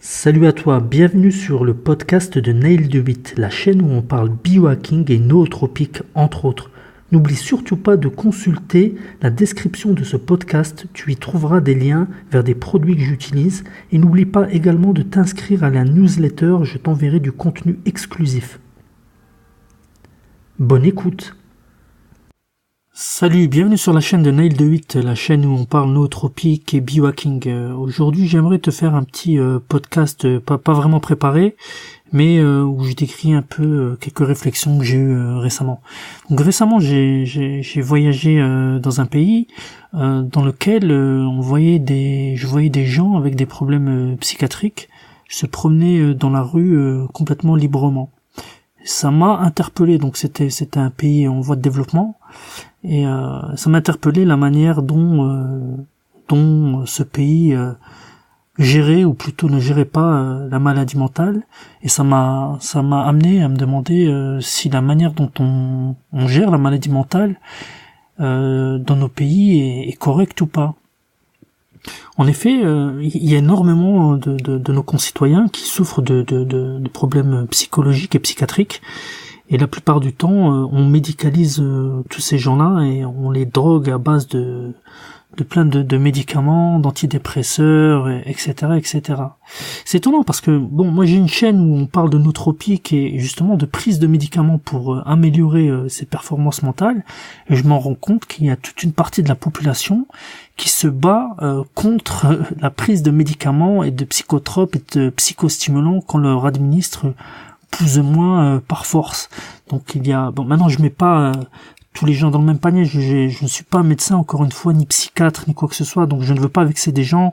Salut à toi, bienvenue sur le podcast de Nail de 8, la chaîne où on parle biohacking et nootropiques entre autres. N'oublie surtout pas de consulter la description de ce podcast, tu y trouveras des liens vers des produits que j'utilise et n'oublie pas également de t'inscrire à la newsletter, je t'enverrai du contenu exclusif. Bonne écoute. Salut, bienvenue sur la chaîne de Nail de 8, la chaîne où on parle nootropiques et biohacking. Aujourd'hui, j'aimerais te faire un petit podcast pas vraiment préparé, mais où je décris un peu quelques réflexions que j'ai eues récemment. Donc récemment, j'ai voyagé dans un pays dans lequel je voyais des gens avec des problèmes psychiatriques se promener dans la rue complètement librement. Ça m'a interpellé, donc c'était un pays en voie de développement. Et ça m'a interpellé la manière dont ce pays gérait, ou plutôt ne gérait pas, la maladie mentale. Et ça m'a amené à me demander si la manière dont on gère la maladie mentale dans nos pays est correcte ou pas. En effet, il y a énormément de nos concitoyens qui souffrent de problèmes psychologiques et psychiatriques. Et la plupart du temps, on médicalise tous ces gens-là et on les drogue à base de plein de médicaments, d'antidépresseurs, etc., etc. C'est étonnant parce que, moi j'ai une chaîne où on parle de nootropiques et justement de prise de médicaments pour améliorer ses performances mentales. Et je m'en rends compte qu'il y a toute une partie de la population qui se bat contre la prise de médicaments et de psychotropes et de psychostimulants qu'on leur administre plus ou moins par force. Donc il y a maintenant je mets pas tous les gens dans le même panier, je ne suis pas médecin encore une fois, ni psychiatre, ni quoi que ce soit, donc je ne veux pas vexer des gens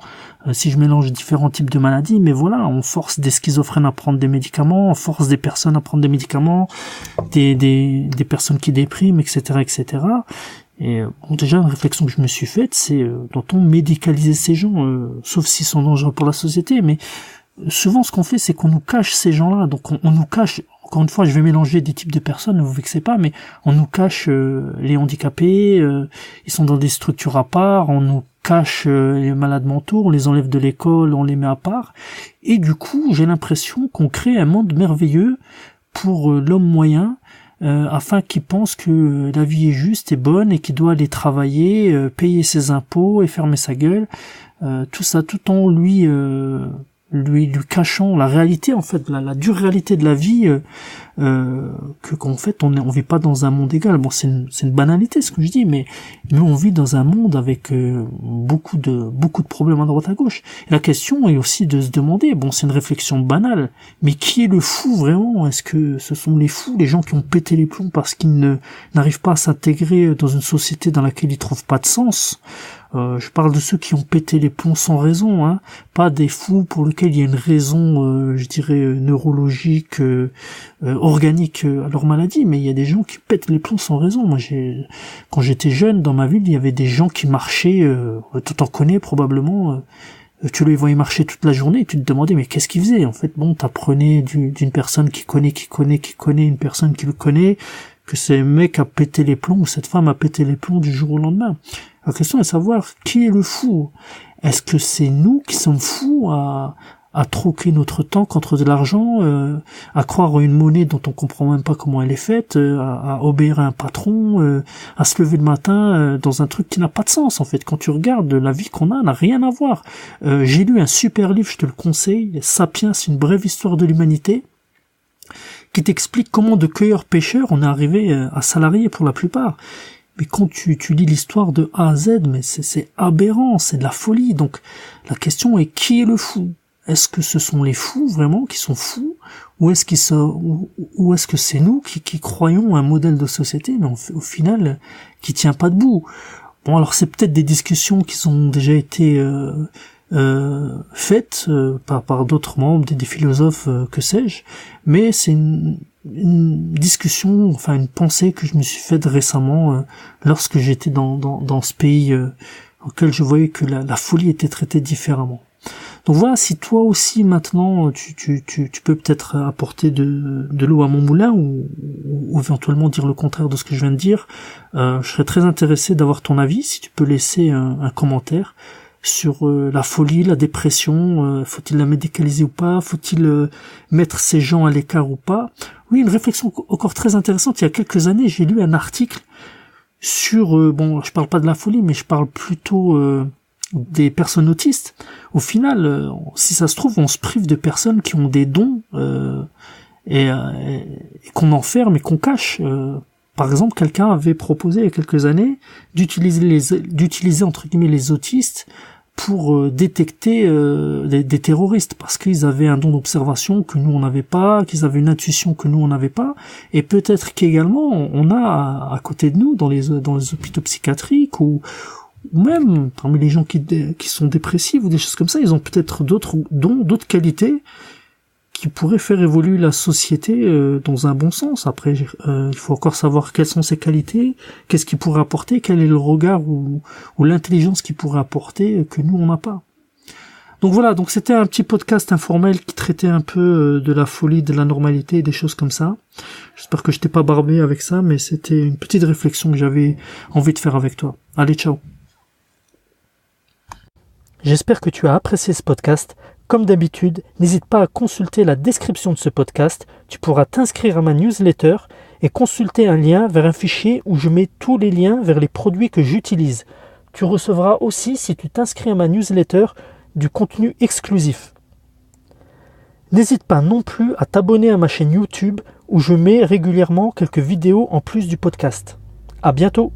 si je mélange différents types de maladies, mais voilà, on force des schizophrènes à prendre des médicaments, on force des personnes à prendre des médicaments, des personnes qui dépriment, etc., etc. Et déjà une réflexion que je me suis faite, c'est doit-on médicaliser ces gens, sauf s'ils sont dangereux pour la société, mais souvent ce qu'on fait c'est qu'on nous cache ces gens-là, donc on nous cache, encore une fois je vais mélanger des types de personnes, ne vous vexez pas, mais on nous cache les handicapés, ils sont dans des structures à part, on nous cache les malades mentaux, on les enlève de l'école, on les met à part, et du coup j'ai l'impression qu'on crée un monde merveilleux pour l'homme moyen, afin qu'il pense que la vie est juste et bonne et qu'il doit aller travailler, payer ses impôts et fermer sa gueule, tout ça tout en lui cachant la réalité, en fait, la dure réalité de la vie, qu'en fait on vit pas dans un monde égal. Bon, c'est une banalité ce que je dis, mais on vit dans un monde avec beaucoup de problèmes à droite à gauche. Et la question est aussi de se demander, c'est une réflexion banale, mais qui est le fou vraiment? Est-ce que ce sont les fous, les gens qui ont pété les plombs parce qu'ils n'arrivent pas à s'intégrer dans une société dans laquelle ils trouvent pas de sens? Je parle de ceux qui ont pété les plombs sans raison, hein, pas des fous pour lesquels il y a une raison, je dirais, neurologique, organique à leur maladie, mais il y a des gens qui pètent les plombs sans raison. Moi, quand j'étais jeune, dans ma ville, il y avait des gens qui marchaient, tu t'en connais probablement, tu les voyais marcher toute la journée, et tu te demandais mais qu'est-ce qu'ils faisaient? En fait, t'apprenais d'une personne qui connaît une personne qui le connaît, que ce mec a pété les plombs, ou cette femme a pété les plombs du jour au lendemain. La question est de savoir qui est le fou. Est-ce que c'est nous qui sommes fous à troquer notre temps contre de l'argent, à croire à une monnaie dont on comprend même pas comment elle est faite, à obéir à un patron, à se lever le matin dans un truc qui n'a pas de sens en fait. Quand tu regardes, la vie qu'on a n'a rien à voir. J'ai lu un super livre, je te le conseille, Sapiens, une brève histoire de l'humanité, qui t'explique comment de cueilleurs-pêcheurs on est arrivé à salariés pour la plupart. Mais quand tu lis l'histoire de A à Z, mais c'est aberrant, c'est de la folie. Donc la question est qui est le fou? Est-ce que ce sont les fous vraiment qui sont fous, ou est-ce que c'est nous qui croyons à un modèle de société, mais au final qui tient pas debout? Bon, alors c'est peut-être des discussions qui ont déjà été faites par d'autres membres, des philosophes, que sais-je, mais c'est une discussion, enfin une pensée que je me suis faite récemment lorsque j'étais dans ce pays auquel je voyais que la folie était traitée différemment. Donc voilà, si toi aussi maintenant tu peux peut-être apporter de l'eau à mon moulin ou éventuellement dire le contraire de ce que je viens de dire, je serais très intéressé d'avoir ton avis. Si tu peux laisser un commentaire, sur la folie, la dépression, faut-il la médicaliser ou pas, faut-il mettre ces gens à l'écart ou pas. Oui, une réflexion encore très intéressante. Il y a quelques années, j'ai lu un article sur, bon, je parle pas de la folie, mais je parle plutôt des personnes autistes. Au final, si ça se trouve, on se prive de personnes qui ont des dons et qu'on enferme et qu'on cache. Par exemple, quelqu'un avait proposé il y a quelques années d'utiliser entre guillemets les autistes pour détecter des terroristes, parce qu'ils avaient un don d'observation que nous on n'avait pas, qu'ils avaient une intuition que nous on n'avait pas, et peut-être qu'également on a à côté de nous dans les hôpitaux psychiatriques ou même parmi les gens qui sont dépressifs ou des choses comme ça, ils ont peut-être d'autres dons, d'autres qualités qui pourraient faire évoluer la société dans un bon sens. Après, il faut encore savoir quelles sont ces qualités, qu'est-ce qu'ils pourraient apporter, quel est le regard ou l'intelligence qu'ils pourraient apporter que nous on n'a pas. Donc voilà, donc c'était un petit podcast informel qui traitait un peu de la folie, de la normalité, des choses comme ça. J'espère que je t'ai pas barbé avec ça, mais c'était une petite réflexion que j'avais envie de faire avec toi. Allez, ciao. J'espère que tu as apprécié ce podcast. Comme d'habitude, n'hésite pas à consulter la description de ce podcast. Tu pourras t'inscrire à ma newsletter et consulter un lien vers un fichier où je mets tous les liens vers les produits que j'utilise. Tu recevras aussi, si tu t'inscris à ma newsletter, du contenu exclusif. N'hésite pas non plus à t'abonner à ma chaîne YouTube où je mets régulièrement quelques vidéos en plus du podcast. À bientôt!